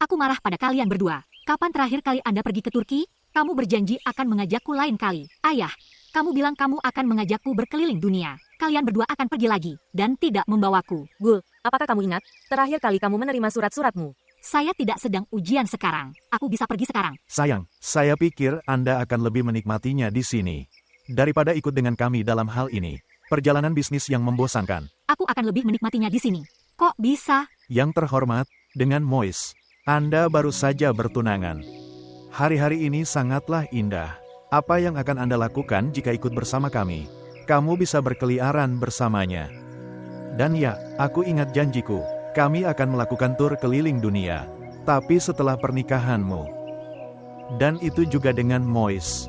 Aku marah pada kalian berdua. Kapan terakhir kali Anda pergi ke Turki? Kamu berjanji akan mengajakku lain kali. Ayah, kamu bilang kamu akan mengajakku berkeliling dunia. Kalian berdua akan pergi lagi, dan tidak membawaku. Gul, apakah kamu ingat? Terakhir kali kamu menerima surat-suratmu. Saya tidak sedang ujian sekarang. Aku bisa pergi sekarang. Sayang, saya pikir Anda akan lebih menikmatinya di sini daripada ikut dengan kami dalam hal ini. Perjalanan bisnis yang membosankan. Aku akan lebih menikmatinya di sini. Kok bisa? Yang terhormat, dengan Mois, Anda baru saja bertunangan. Hari-hari ini sangatlah indah. Apa yang akan Anda lakukan jika ikut bersama kami? Kamu bisa berkeliaran bersamanya. Dan ya, aku ingat janjiku. Kami akan melakukan tur keliling dunia. Tapi setelah pernikahanmu. Dan itu juga dengan Mois.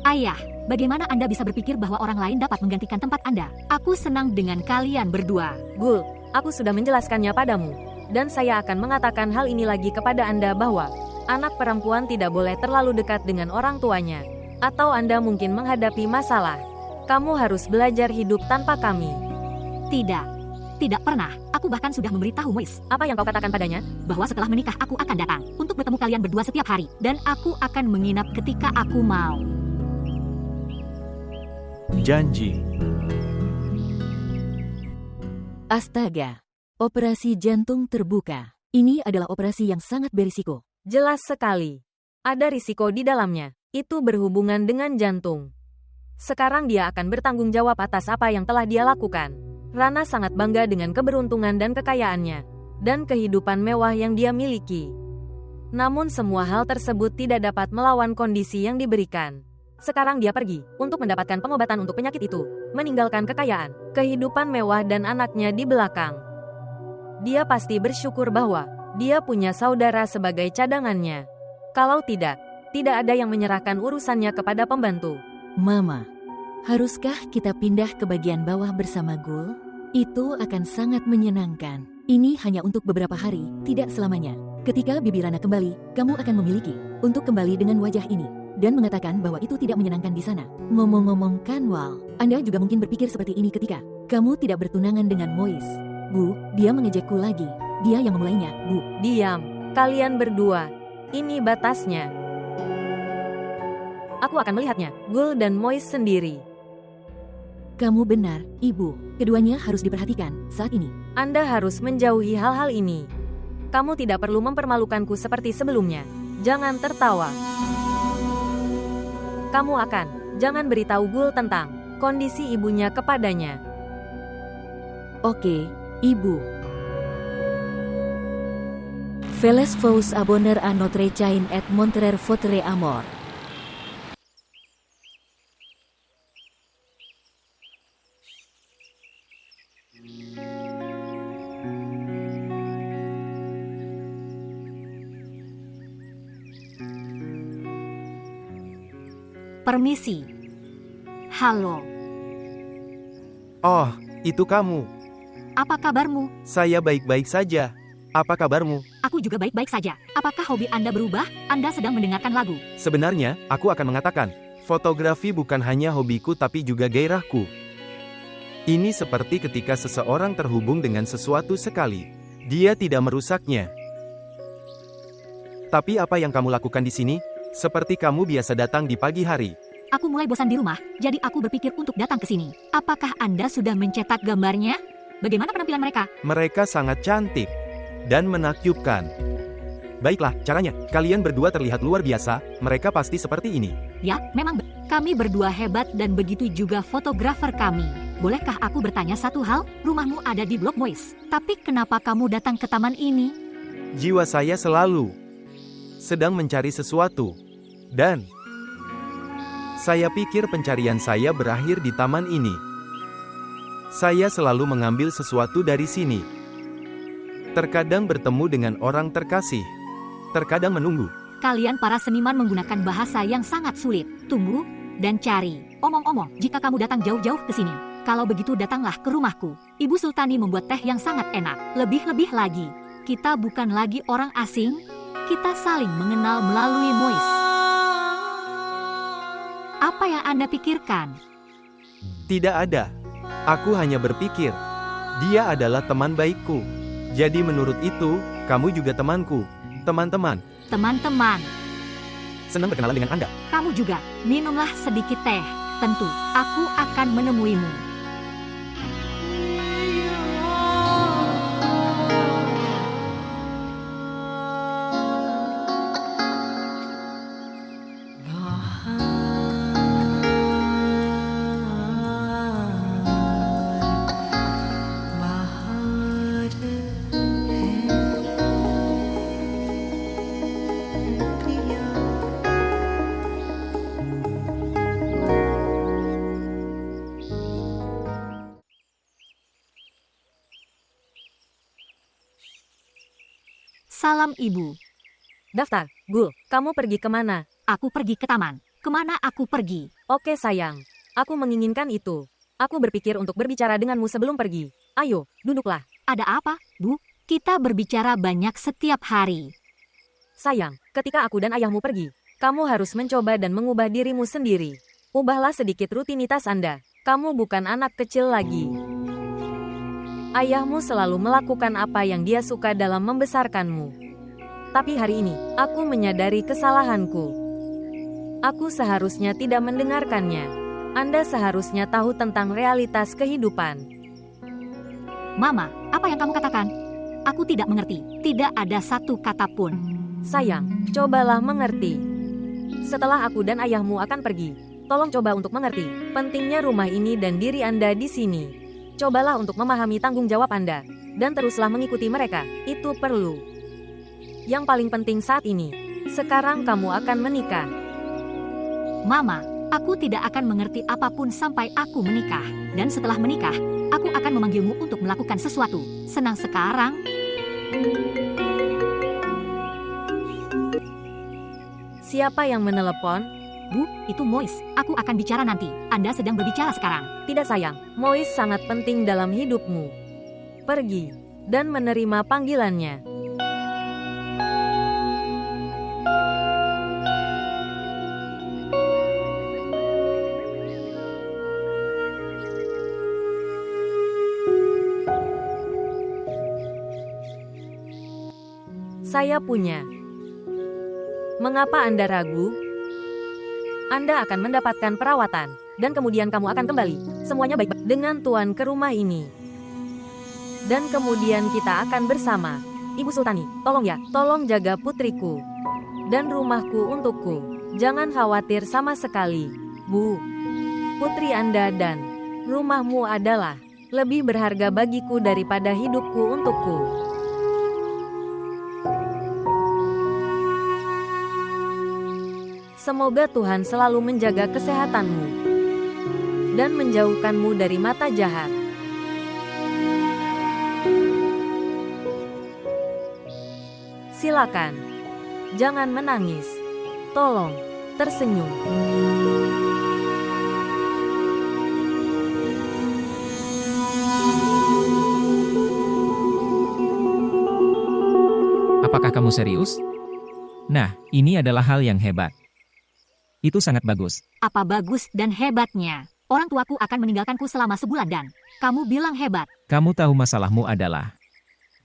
Ayah, bagaimana Anda bisa berpikir bahwa orang lain dapat menggantikan tempat Anda? Aku senang dengan kalian berdua. Gul, aku sudah menjelaskannya padamu. Dan saya akan mengatakan hal ini lagi kepada Anda bahwa anak perempuan tidak boleh terlalu dekat dengan orang tuanya. Atau Anda mungkin menghadapi masalah. Kamu harus belajar hidup tanpa kami. Tidak pernah. Aku bahkan sudah memberitahu Mois. Apa yang kau katakan padanya? Bahwa setelah menikah aku akan datang untuk bertemu kalian berdua setiap hari. Dan aku akan menginap ketika aku mau. Janji. Astaga. Operasi jantung terbuka. Ini adalah operasi yang sangat berisiko. Jelas sekali. Ada risiko di dalamnya. Itu berhubungan dengan jantung. Sekarang dia akan bertanggung jawab atas apa yang telah dia lakukan. Rana sangat bangga dengan keberuntungan dan kekayaannya, dan kehidupan mewah yang dia miliki. Namun semua hal tersebut tidak dapat melawan kondisi yang diberikan. Sekarang dia pergi untuk mendapatkan pengobatan untuk penyakit itu, meninggalkan kekayaan, kehidupan mewah dan anaknya di belakang. Dia pasti bersyukur bahwa dia punya saudara sebagai cadangannya. Kalau tidak ada yang menyerahkan urusannya kepada pembantu. Mama, haruskah kita pindah ke bagian bawah bersama Gul? Itu akan sangat menyenangkan. Ini hanya untuk beberapa hari, tidak selamanya. Ketika Bibi Rana kembali, kamu akan memiliki untuk kembali dengan wajah ini dan mengatakan bahwa itu tidak menyenangkan di sana. Ngomong-ngomong Kanwal, Anda juga mungkin berpikir seperti ini ketika kamu tidak bertunangan dengan Mois. Bu, dia mengejekku lagi. Dia yang memulainya, Bu. Diam, kalian berdua. Ini batasnya. Aku akan melihatnya, Gul dan Mois sendiri. Kamu benar, Ibu. Keduanya harus diperhatikan saat ini. Anda harus menjauhi hal-hal ini. Kamu tidak perlu mempermalukanku seperti sebelumnya. Jangan tertawa. Jangan beritahu Gul tentang kondisi ibunya kepadanya. Oke, Ibu. Veles vous abonner à notre chaîne et montrer votre amour. Permisi. Halo. Oh, itu kamu. Apa kabarmu? Saya baik-baik saja. Apa kabarmu? Aku juga baik-baik saja. Apakah hobi Anda berubah? Anda sedang mendengarkan lagu. Sebenarnya, aku akan mengatakan, fotografi bukan hanya hobiku tapi juga gairahku. Ini seperti ketika seseorang terhubung dengan sesuatu sekali. Dia tidak merusaknya. Tapi apa yang kamu lakukan di sini? Seperti kamu biasa datang di pagi hari. Aku mulai bosan di rumah, jadi aku berpikir untuk datang ke sini. Apakah Anda sudah mencetak gambarnya? Bagaimana penampilan mereka? Mereka sangat cantik dan menakjubkan. Baiklah, caranya. Kalian berdua terlihat luar biasa, mereka pasti seperti ini. Ya, memang kami berdua hebat dan begitu juga fotografer kami. Bolehkah aku bertanya satu hal? Rumahmu ada di Blok Mois, tapi kenapa kamu datang ke taman ini? Jiwa saya selalu sedang mencari sesuatu. Dan saya pikir pencarian saya berakhir di taman ini. Saya selalu mengambil sesuatu dari sini. Terkadang bertemu dengan orang terkasih. Terkadang menunggu. Kalian para seniman menggunakan bahasa yang sangat sulit. Tunggu dan cari. Omong-omong, jika kamu datang jauh-jauh ke sini, kalau begitu datanglah ke rumahku. Ibu Sultani membuat teh yang sangat enak. Lebih-lebih lagi, kita bukan lagi orang asing. Kita saling mengenal melalui Mois. Apa yang Anda pikirkan? Tidak ada. Aku hanya berpikir, dia adalah teman baikku. Jadi menurut itu, kamu juga temanku. Teman-teman, Teman-teman, senang berkenalan dengan Anda. kamu juga, minumlah sedikit teh. Tentu, aku akan menemuimu. Salam ibu, Daftar, Gul, kamu pergi kemana? aku pergi ke taman. Kemana aku pergi? Oke sayang, aku menginginkan itu. Aku berpikir untuk berbicara denganmu sebelum pergi. Ayo, duduklah. Ada apa, Bu? Kita berbicara banyak setiap hari. Sayang, ketika aku dan ayahmu pergi, kamu harus mencoba dan mengubah dirimu sendiri. Ubahlah sedikit rutinitas Anda. Kamu bukan anak kecil lagi. Ayahmu selalu melakukan apa yang dia suka dalam membesarkanmu. Tapi hari ini, aku menyadari kesalahanku. Aku seharusnya tidak mendengarkannya. Anda seharusnya tahu tentang realitas kehidupan. Mama, apa yang kamu katakan? Aku tidak mengerti. Tidak ada satu kata pun. Sayang, cobalah mengerti. Setelah aku dan ayahmu akan pergi, tolong coba untuk mengerti pentingnya rumah ini dan diri Anda di sini. Cobalah untuk memahami tanggung jawab Anda, dan teruslah mengikuti mereka, itu perlu. Yang paling penting saat ini, sekarang kamu akan menikah. Mama, aku tidak akan mengerti apapun sampai aku menikah. Dan setelah menikah, aku akan memanggilmu untuk melakukan sesuatu. Senang sekarang? Siapa yang menelepon? Bu, itu Mois. Aku akan bicara nanti. Anda sedang berbicara sekarang. Tidak sayang, Mois sangat penting dalam hidupmu. Pergi, dan menerima panggilannya. Saya punya. Mengapa Anda ragu? Anda akan mendapatkan perawatan, dan kemudian kamu akan kembali. Semuanya baik-baik dengan Tuan ke rumah ini. Dan kemudian kita akan bersama. Ibu Sultani, tolong ya, tolong jaga putriku. Dan rumahku untukku. Jangan khawatir sama sekali, Bu. Putri Anda dan rumahmu adalah lebih berharga bagiku daripada hidupku untukku. Semoga Tuhan selalu menjaga kesehatanmu dan menjauhkanmu dari mata jahat. Silakan, jangan menangis. Tolong, tersenyum. Apakah kamu serius? Nah, ini adalah hal yang hebat. Itu sangat bagus. Apa bagus dan hebatnya? Orang tuaku akan meninggalkanku selama sebulan dan kamu bilang hebat. Kamu tahu masalahmu adalah,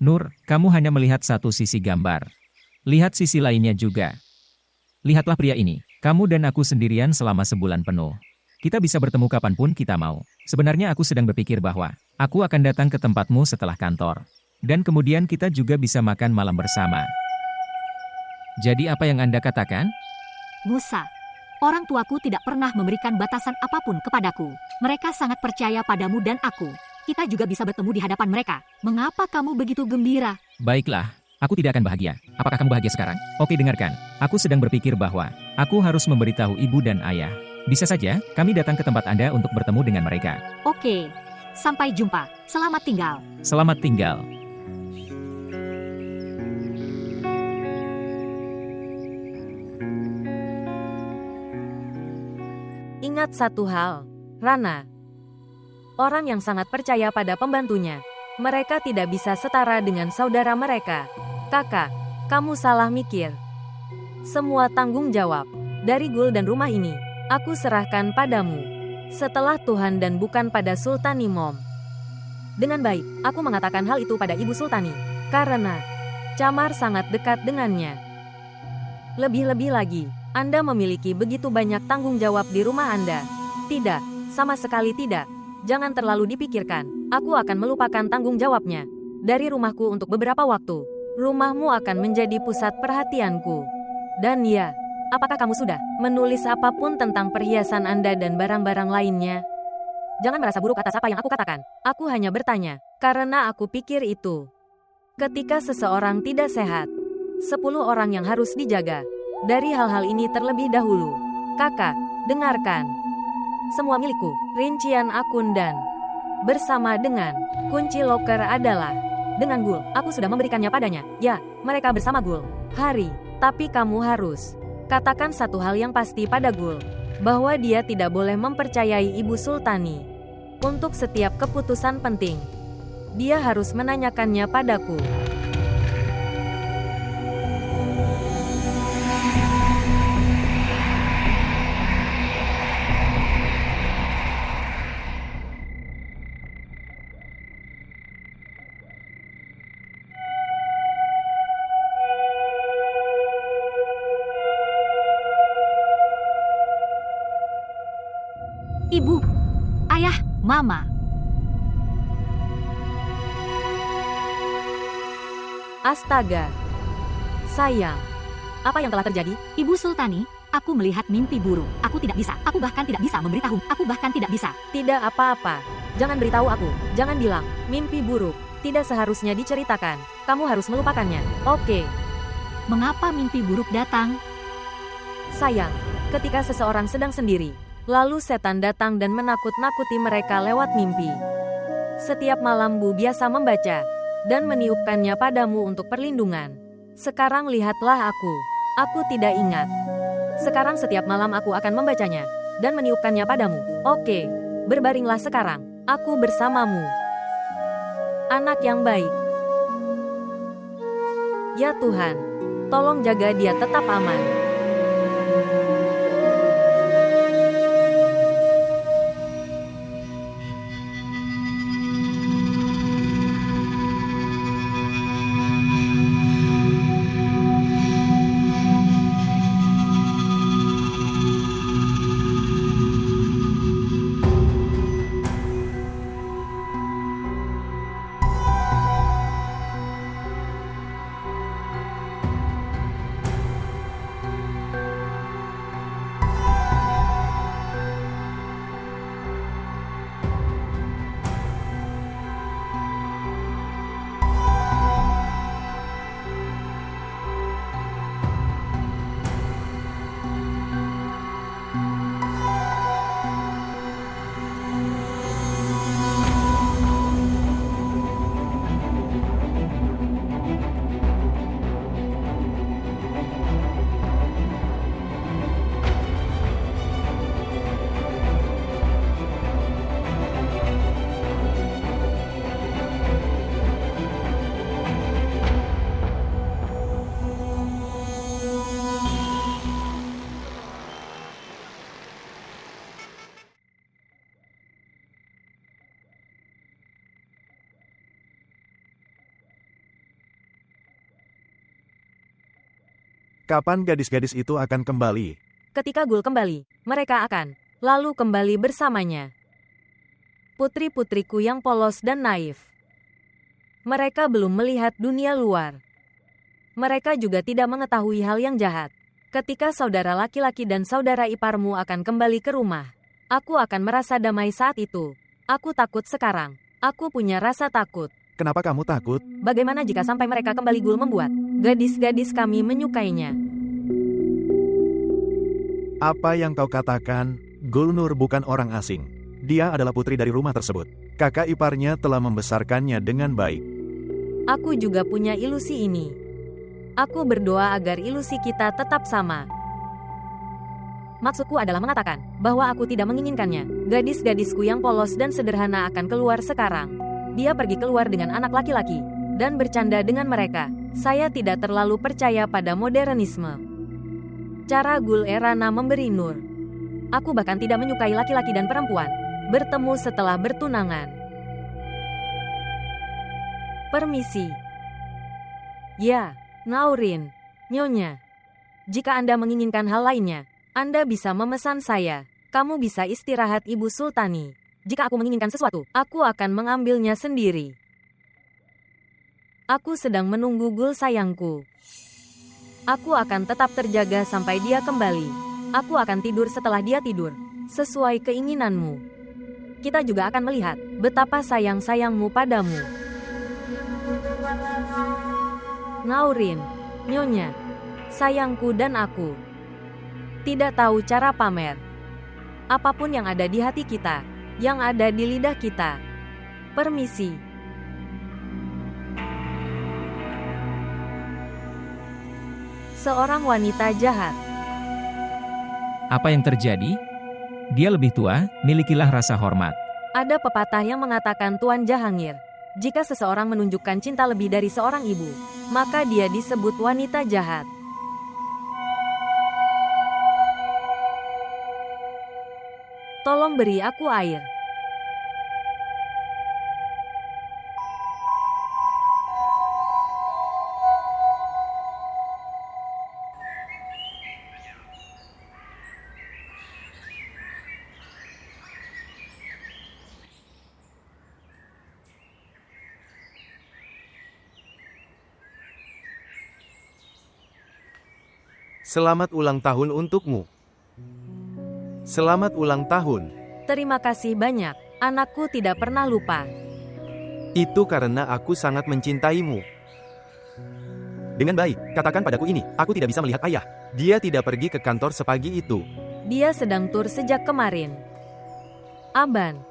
Nur, kamu hanya melihat satu sisi gambar. Lihat sisi lainnya juga. Lihatlah pria ini. Kamu dan aku sendirian selama sebulan penuh. Kita bisa bertemu kapanpun kita mau. Sebenarnya aku sedang berpikir bahwa aku akan datang ke tempatmu setelah kantor. Dan kemudian kita juga bisa makan malam bersama. Jadi apa yang Anda katakan? Musa, orang tuaku tidak pernah memberikan batasan apapun kepadaku. Mereka sangat percaya padamu dan aku. Kita juga bisa bertemu di hadapan mereka. Mengapa kamu begitu gembira? Baiklah, aku tidak akan bahagia. Apakah kamu bahagia sekarang? Oke, dengarkan. Aku sedang berpikir bahwa aku harus memberitahu ibu dan ayah. Bisa saja, kami datang ke tempat Anda untuk bertemu dengan mereka. Oke, sampai jumpa. Selamat tinggal. Selamat tinggal. Ingat satu hal, Rana. Orang yang sangat percaya pada pembantunya. Mereka tidak bisa setara dengan saudara mereka. Kakak, kamu salah mikir. Semua tanggung jawab dari Gul dan rumah ini, aku serahkan padamu. Setelah Tuhan dan bukan pada Sultani Mom. Dengan baik, aku mengatakan hal itu pada Ibu Sultani. Karena Camar sangat dekat dengannya. Lebih-lebih lagi, Anda memiliki begitu banyak tanggung jawab di rumah Anda. Tidak, sama sekali tidak. Jangan terlalu dipikirkan. Aku akan melupakan tanggung jawabnya. Dari rumahku untuk beberapa waktu, rumahmu akan menjadi pusat perhatianku. Dan ya, apakah kamu sudah menulis apapun tentang perhiasan Anda dan barang-barang lainnya? Jangan merasa buruk atas apa yang aku katakan. Aku hanya bertanya, karena aku pikir itu. Ketika seseorang tidak sehat, 10 orang yang harus dijaga. Dari hal-hal ini terlebih dahulu. Kakak, dengarkan. Semua milikku, rincian akun dan bersama dengan kunci loker adalah dengan Gul. Aku sudah memberikannya padanya. Ya, mereka bersama Gul. Hari, tapi kamu harus katakan satu hal yang pasti pada Gul, bahwa dia tidak boleh mempercayai Ibu Sultani. Untuk setiap keputusan penting, dia harus menanyakannya padaku. Ibu, ayah, mama. Astaga. Sayang. Apa yang telah terjadi? Ibu Sultani, aku melihat mimpi buruk. Aku tidak bisa. Aku bahkan tidak bisa memberitahu. Aku bahkan tidak bisa. Tidak apa-apa. Jangan beritahu aku. Jangan bilang, mimpi buruk. Tidak seharusnya diceritakan. Kamu harus melupakannya. Oke. Mengapa mimpi buruk datang? Sayang, ketika seseorang sedang sendiri, lalu setan datang dan menakut-nakuti mereka lewat mimpi. Setiap malam Bu biasa membaca dan meniupkannya padamu untuk perlindungan. Sekarang lihatlah aku. Aku tidak ingat. Sekarang setiap malam aku akan membacanya dan meniupkannya padamu. Oke, berbaringlah sekarang. Aku bersamamu. Anak yang baik. Ya Tuhan, tolong jaga dia tetap aman. Kapan gadis-gadis itu akan kembali? Ketika Gul kembali, mereka akan lalu kembali bersamanya. Putri-putriku yang polos dan naif. Mereka belum melihat dunia luar. Mereka juga tidak mengetahui hal yang jahat. Ketika saudara laki-laki dan saudara iparmu akan kembali ke rumah, aku akan merasa damai saat itu. Aku takut sekarang. Aku punya rasa takut. Kenapa kamu takut? Bagaimana jika sampai mereka kembali Gul membuat gadis-gadis kami menyukainya? Apa yang kau katakan? Gulnur bukan orang asing. Dia adalah putri dari rumah tersebut. Kakak iparnya telah membesarkannya dengan baik. Aku juga punya ilusi ini. Aku berdoa agar ilusi kita tetap sama. Maksudku adalah mengatakan bahwa aku tidak menginginkannya. Gadis-gadisku yang polos dan sederhana akan keluar sekarang. Dia pergi keluar dengan anak laki-laki dan bercanda dengan mereka. Saya tidak terlalu percaya pada modernisme. Cara Gul Erana memberi nur. Aku bahkan tidak menyukai laki-laki dan perempuan bertemu setelah bertunangan. Permisi. Ya, Naurin, Nyonya. Jika Anda menginginkan hal lainnya, Anda bisa memesan saya. Kamu bisa istirahat Ibu Sultani. Jika aku menginginkan sesuatu, aku akan mengambilnya sendiri. Aku sedang menunggu Gul sayangku. Aku akan tetap terjaga sampai dia kembali. Aku akan tidur setelah dia tidur, sesuai keinginanmu. Kita juga akan melihat betapa sayangmu padamu. Naurin, Nyonya, sayangku dan aku tidak tahu cara pamer. Apapun yang ada di hati kita, yang ada di lidah kita. Permisi. Seorang wanita jahat. Apa yang terjadi? Dia lebih tua, milikilah rasa hormat. Ada pepatah yang mengatakan Tuan Jahangir, jika seseorang menunjukkan cinta lebih dari seorang ibu, maka dia disebut wanita jahat. Tolong beri aku air. Selamat ulang tahun untukmu. Selamat ulang tahun. Terima kasih banyak, anakku tidak pernah lupa. Itu karena aku sangat mencintaimu. Dengan baik, katakan padaku ini, aku tidak bisa melihat ayah. Dia tidak pergi ke kantor sepagi itu. Dia sedang tur sejak kemarin. Aban,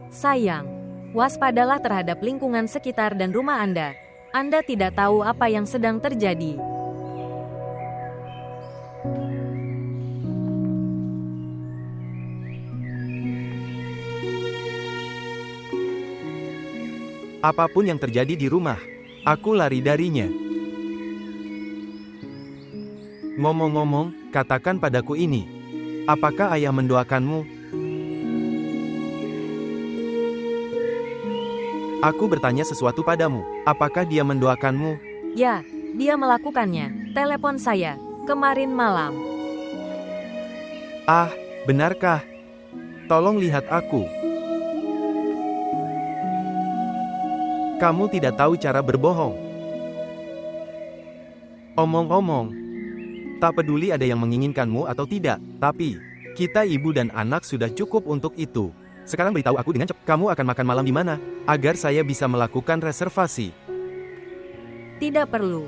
sayang, waspadalah terhadap lingkungan sekitar dan rumah Anda. Anda tidak tahu apa yang sedang terjadi. Apapun yang terjadi di rumah, aku lari darinya. Ngomong-ngomong, katakan padaku ini. Apakah ayah mendoakanmu? Aku bertanya sesuatu padamu. Apakah dia mendoakanmu? Ya, dia melakukannya. Telepon saya kemarin malam. Ah, benarkah? Tolong lihat aku. Kamu tidak tahu cara berbohong. Omong-omong, tak peduli ada yang menginginkanmu atau tidak, tapi kita ibu dan anak sudah cukup untuk itu. Sekarang beritahu aku dengan cepat, kamu akan makan malam di mana, agar saya bisa melakukan reservasi. Tidak perlu.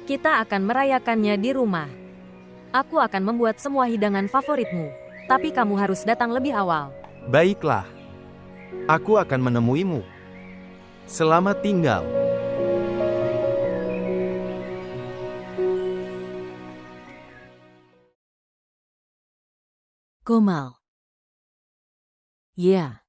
Kita akan merayakannya di rumah. Aku akan membuat semua hidangan favoritmu, tapi kamu harus datang lebih awal. Baiklah. Aku akan menemuimu. Selamat tinggal. Komal. Ya.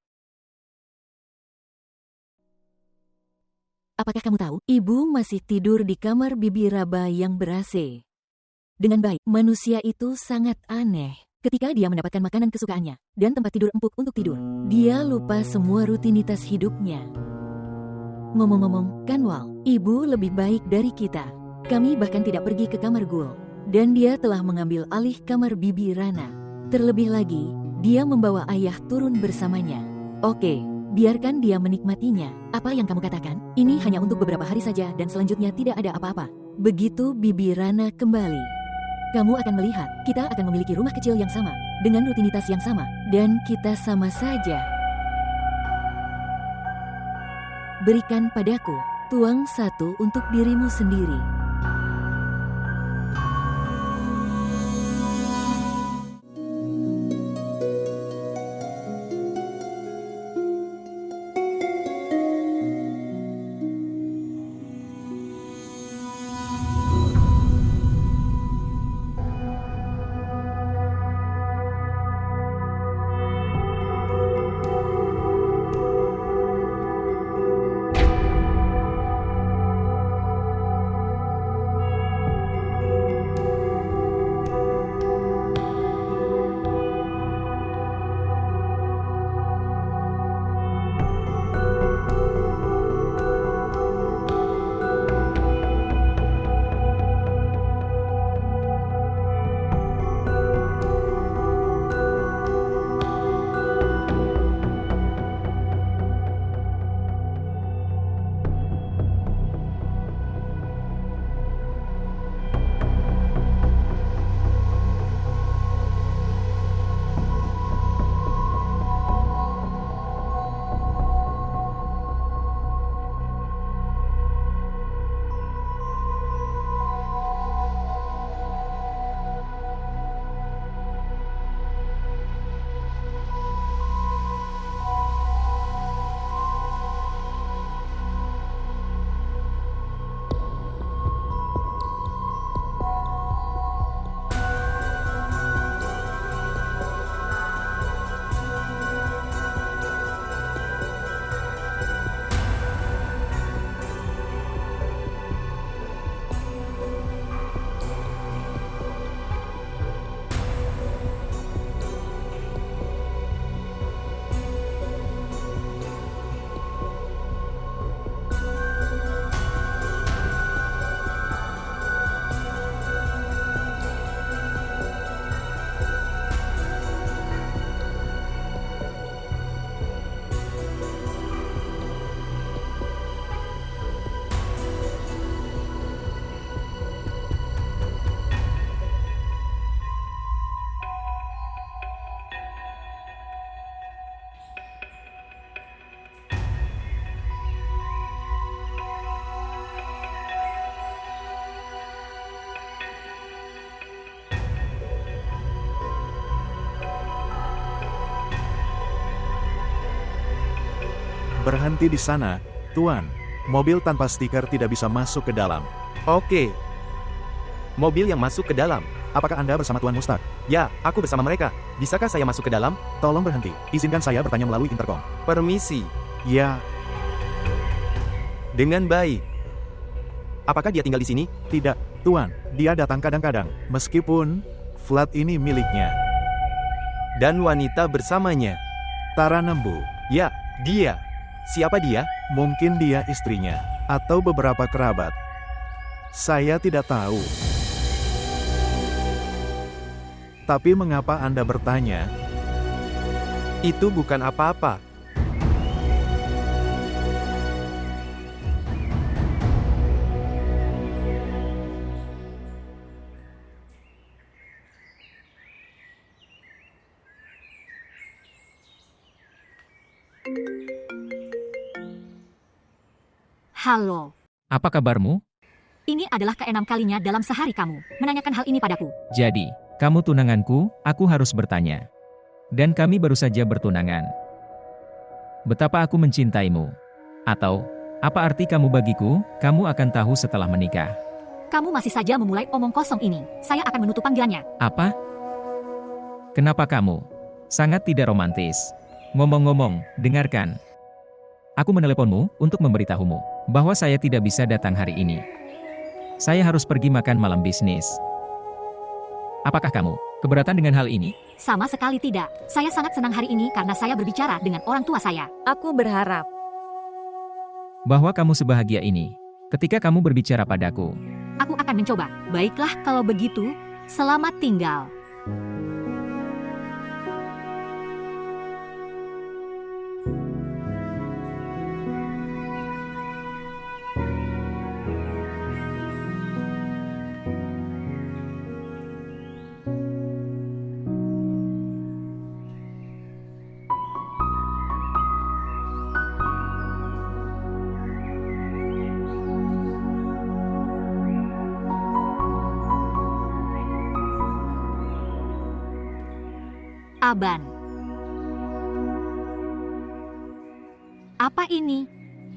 Apakah kamu tahu, ibu masih tidur di kamar Bibi Raba yang ber-AC. Dengan baik, manusia itu sangat aneh. Ketika dia mendapatkan makanan kesukaannya, dan tempat tidur empuk untuk tidur, dia lupa semua rutinitas hidupnya. Ngomong-ngomong, Kanwal, ibu lebih baik dari kita. Kami bahkan tidak pergi ke kamar Gul. Dan dia telah mengambil alih kamar Bibi Rana. Terlebih lagi, dia membawa ayah turun bersamanya. Oke, biarkan dia menikmatinya. Apa yang kamu katakan? Ini hanya untuk beberapa hari saja dan selanjutnya tidak ada apa-apa. Begitu Bibi Rana kembali, kamu akan melihat, kita akan memiliki rumah kecil yang sama, dengan rutinitas yang sama, dan kita sama saja. Berikan padaku, tuang satu untuk dirimu sendiri. Berhenti di sana, Tuan. Mobil tanpa stiker tidak bisa masuk ke dalam. Oke. Mobil yang masuk ke dalam. Apakah Anda bersama Tuan Mustak? Ya, aku bersama mereka. Bisakah saya masuk ke dalam? Tolong berhenti. Izinkan saya bertanya melalui intercom. Permisi. Ya, Dengan baik. Apakah dia tinggal di sini? tidak, Tuan. Dia datang kadang-kadang. Meskipun flat ini miliknya. Dan wanita bersamanya. Tara Nembu. Ya, dia. Siapa dia? Mungkin dia istrinya. Atau beberapa kerabat. Saya tidak tahu. Tapi mengapa Anda bertanya? Itu bukan apa-apa. Halo. Apa kabarmu? Ini adalah keenam kalinya dalam sehari kamu menanyakan hal ini padaku. Jadi, kamu tunanganku, aku harus bertanya. Dan kami baru saja bertunangan. Betapa aku mencintaimu. Atau, apa arti kamu bagiku, kamu akan tahu setelah menikah. Kamu masih saja memulai omong kosong ini. Saya akan menutup panggilannya. Apa? Kenapa kamu? Sangat tidak romantis. Ngomong-ngomong, dengarkan. Aku meneleponmu untuk memberitahumu bahwa saya tidak bisa datang hari ini. Saya harus pergi makan malam bisnis. Apakah kamu keberatan dengan hal ini? Sama sekali tidak. Saya sangat senang hari ini karena saya berbicara dengan orang tua saya. Aku berharap Bahwa kamu sebahagia ini ketika kamu berbicara padaku. Aku akan mencoba. Baiklah kalau begitu, selamat tinggal. Aban. Apa ini?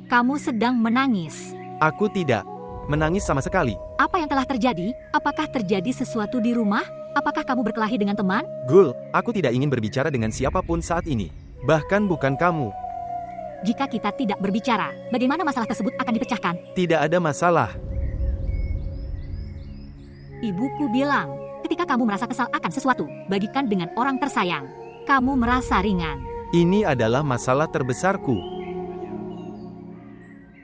Kamu sedang menangis. Aku tidak menangis sama sekali. Apa yang telah terjadi? Apakah terjadi sesuatu di rumah? Apakah kamu berkelahi dengan teman? Gul, aku tidak ingin berbicara dengan siapapun saat ini. Bahkan bukan kamu. Jika kita tidak berbicara, bagaimana masalah tersebut akan dipecahkan? Tidak ada masalah. Ibuku bilang, ketika kamu merasa kesal akan sesuatu, bagikan dengan orang tersayang. Kamu merasa ringan. Ini adalah masalah terbesarku.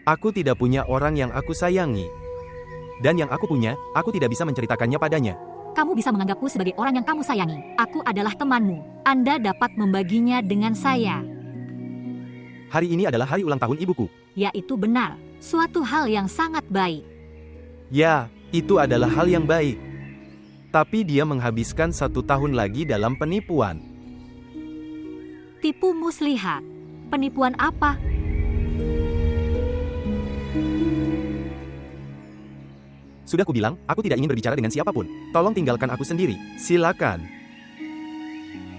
Aku tidak punya orang yang aku sayangi. Dan yang aku punya, aku tidak bisa menceritakannya padanya. Kamu bisa menganggapku sebagai orang yang kamu sayangi. Aku adalah temanmu. Anda dapat membaginya dengan saya. Hari ini adalah hari ulang tahun ibuku. Ya, itu benar. Suatu hal yang sangat baik. Ya, itu adalah hal yang baik. Tapi dia menghabiskan 1 tahun lagi dalam penipuan. Tipu muslihat. Penipuan apa? Sudah kubilang, aku tidak ingin berbicara dengan siapapun. Tolong tinggalkan aku sendiri. Silakan.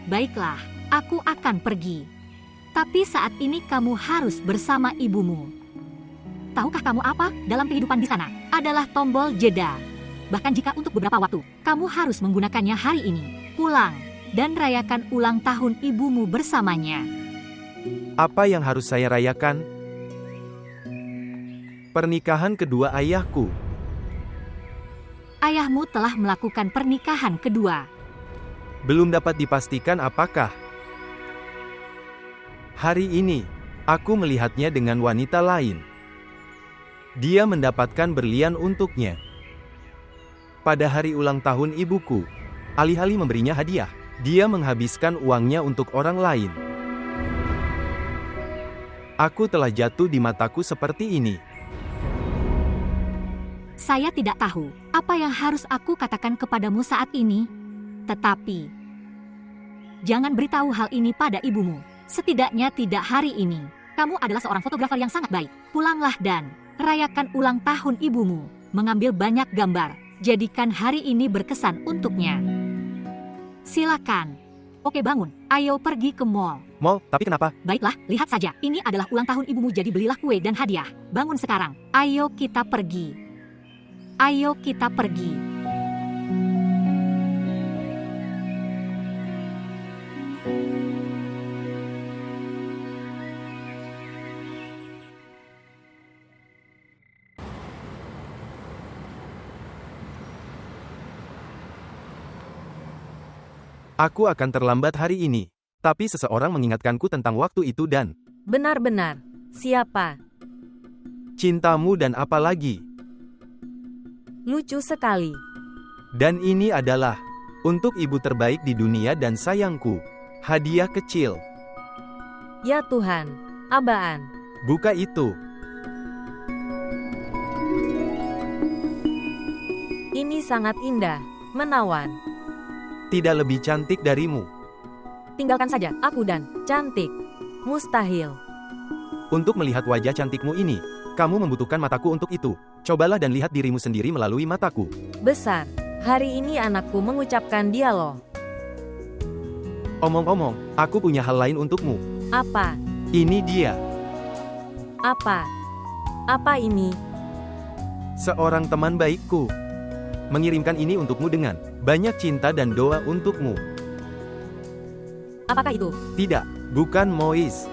Baiklah, aku akan pergi. Tapi saat ini kamu harus bersama ibumu. Tahukah kamu apa dalam kehidupan di sana? Adalah tombol jeda. Bahkan jika untuk beberapa waktu, kamu harus menggunakannya hari ini. Pulang dan rayakan ulang tahun ibumu bersamanya. Apa yang harus saya rayakan? Pernikahan kedua ayahku. Ayahmu telah melakukan pernikahan kedua. Belum dapat dipastikan apakah. Hari ini, aku melihatnya dengan wanita lain. Dia mendapatkan berlian untuknya. Pada hari ulang tahun ibuku, alih-alih memberinya hadiah, dia menghabiskan uangnya untuk orang lain. Aku telah jatuh di mataku seperti ini. Saya tidak tahu apa yang harus aku katakan kepadamu saat ini. Tetapi, jangan beritahu hal ini pada ibumu. Setidaknya tidak hari ini. Kamu adalah seorang fotografer yang sangat baik. Pulanglah dan rayakan ulang tahun ibumu. Mengambil banyak gambar. Jadikan hari ini berkesan untuknya. Silakan. Oke bangun, ayo pergi ke mall. Mall, tapi kenapa? Baiklah, lihat saja. Ini adalah ulang tahun ibumu, jadi belilah kue dan hadiah. Bangun sekarang. Ayo kita pergi. Ayo kita pergi. Aku akan terlambat hari ini. Tapi seseorang mengingatkanku tentang waktu itu dan Benar-benar. Siapa? cintamu dan apa lagi. Lucu sekali. Dan ini adalah untuk ibu terbaik di dunia dan sayangku. Hadiah kecil. Ya Tuhan. Abaan. Buka itu. Ini sangat indah. Menawan. Tidak lebih cantik darimu. Tinggalkan saja, aku dan cantik. Mustahil. Untuk melihat wajah cantikmu ini, kamu membutuhkan mataku untuk itu. Cobalah dan lihat dirimu sendiri melalui mataku. Besar. Hari ini anakku mengucapkan dialog. Omong-omong, aku punya hal lain untukmu. Apa? Ini dia. Apa? Apa ini? Seorang teman baikku. Mengirimkan ini untukmu dengan banyak cinta dan doa untukmu. Apakah itu? Tidak, bukan Mois.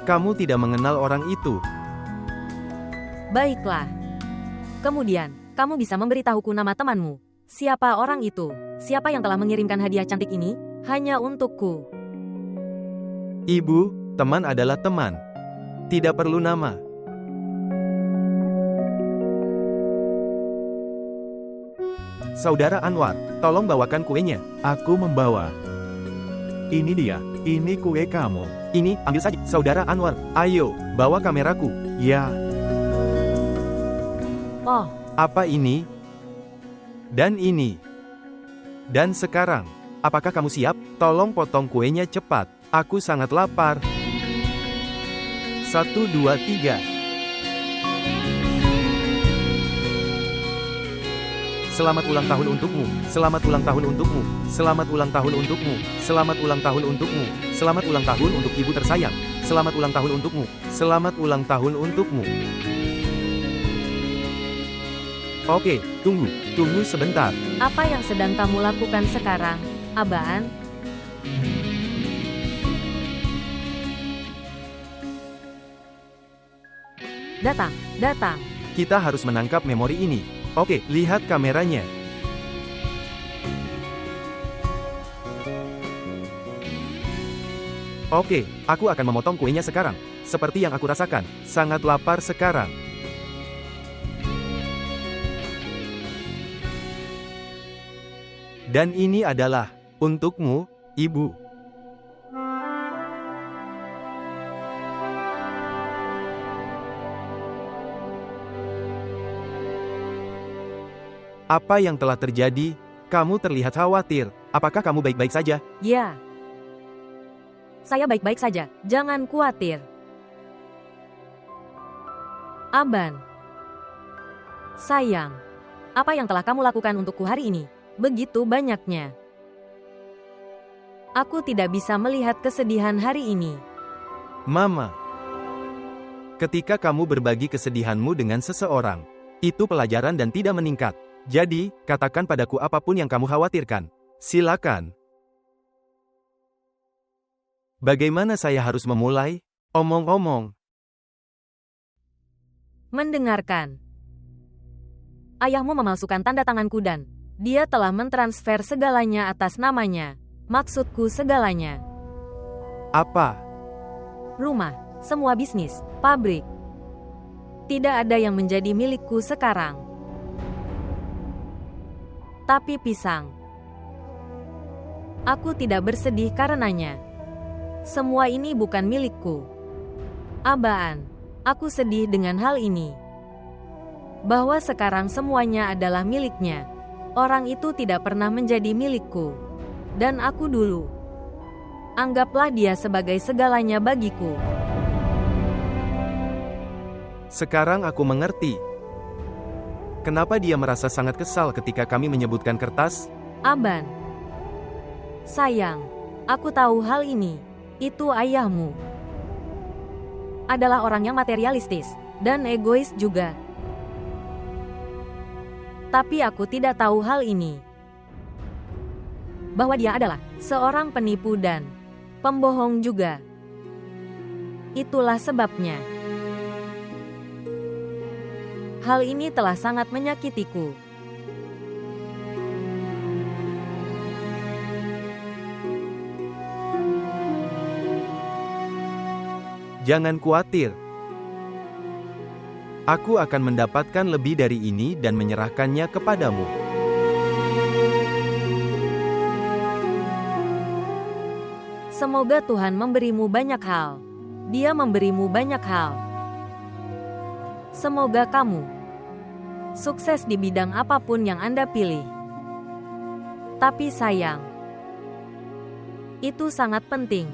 Kamu tidak mengenal orang itu. Baiklah. Kemudian, kamu bisa memberitahuku nama temanmu. Siapa orang itu? Siapa yang telah mengirimkan hadiah cantik ini? Hanya untukku. Ibu, teman adalah teman. Tidak perlu nama. Saudara Anwar, tolong bawakan kuenya. Aku membawa. Ini dia, ini kue kamu. Ini, ambil saja. Saudara Anwar, ayo, bawa kameraku. Ya, Oh, Apa ini? Dan ini. Dan sekarang, apakah kamu siap? Tolong potong kuenya cepat. Aku sangat lapar. 1, 2, 3. Selamat ulang tahun untukmu. Selamat ulang tahun untukmu. Selamat ulang tahun untukmu. Selamat ulang tahun untukmu. Selamat ulang tahun untuk ibu tersayang. Selamat ulang tahun untukmu. Selamat ulang tahun untukmu. Oke, tunggu sebentar. apa yang sedang kamu lakukan sekarang, Abaan? Datang. Kita harus menangkap memori ini. Oke, lihat kameranya. Oke, aku akan memotong kuenya sekarang. Seperti yang aku rasakan, sangat lapar sekarang. Dan ini adalah untukmu, Ibu. Apa yang telah terjadi? Kamu terlihat khawatir. Apakah kamu baik-baik saja? Ya. Saya baik-baik saja, jangan khawatir. Aban. Sayang. Apa yang telah kamu lakukan untukku hari ini? Begitu banyaknya. Aku tidak bisa melihat kesedihan hari ini. Mama. Ketika kamu berbagi kesedihanmu dengan seseorang, itu pelajaran dan tidak meningkat. Jadi, katakan padaku apapun yang kamu khawatirkan. Silakan. Bagaimana saya harus memulai? Omong-omong. Mendengarkan. Ayahmu memalsukan tanda tanganku dan dia telah mentransfer segalanya atas namanya. Maksudku segalanya. Apa? Rumah, semua bisnis, pabrik. Tidak ada yang menjadi milikku sekarang. Tapi pisang. Aku tidak bersedih karenanya. Semua ini bukan milikku. Abaan, aku sedih dengan hal ini. Bahwa sekarang semuanya adalah miliknya. Orang itu tidak pernah menjadi milikku. Dan aku dulu. Anggaplah dia sebagai segalanya bagiku. Sekarang aku mengerti. Kenapa dia merasa sangat kesal ketika kami menyebutkan kertas? Aban. Sayang. Aku tahu hal ini. Itu ayahmu. Adalah orang yang materialistis dan egois juga. Tapi aku tidak tahu hal ini. Bahwa dia adalah seorang penipu dan pembohong juga. Itulah sebabnya. Hal ini telah sangat menyakitiku. Jangan khawatir. Aku akan mendapatkan lebih dari ini dan menyerahkannya kepadamu. Semoga Tuhan memberimu banyak hal. Dia memberimu banyak hal. Semoga kamu sukses di bidang apapun yang Anda pilih. Tapi sayang, itu sangat penting.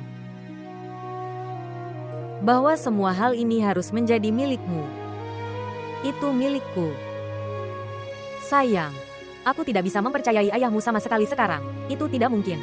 Bahwa semua hal ini harus menjadi milikmu. Itu milikku. Sayang, aku tidak bisa mempercayai ayahmu sama sekali sekarang. Itu tidak mungkin.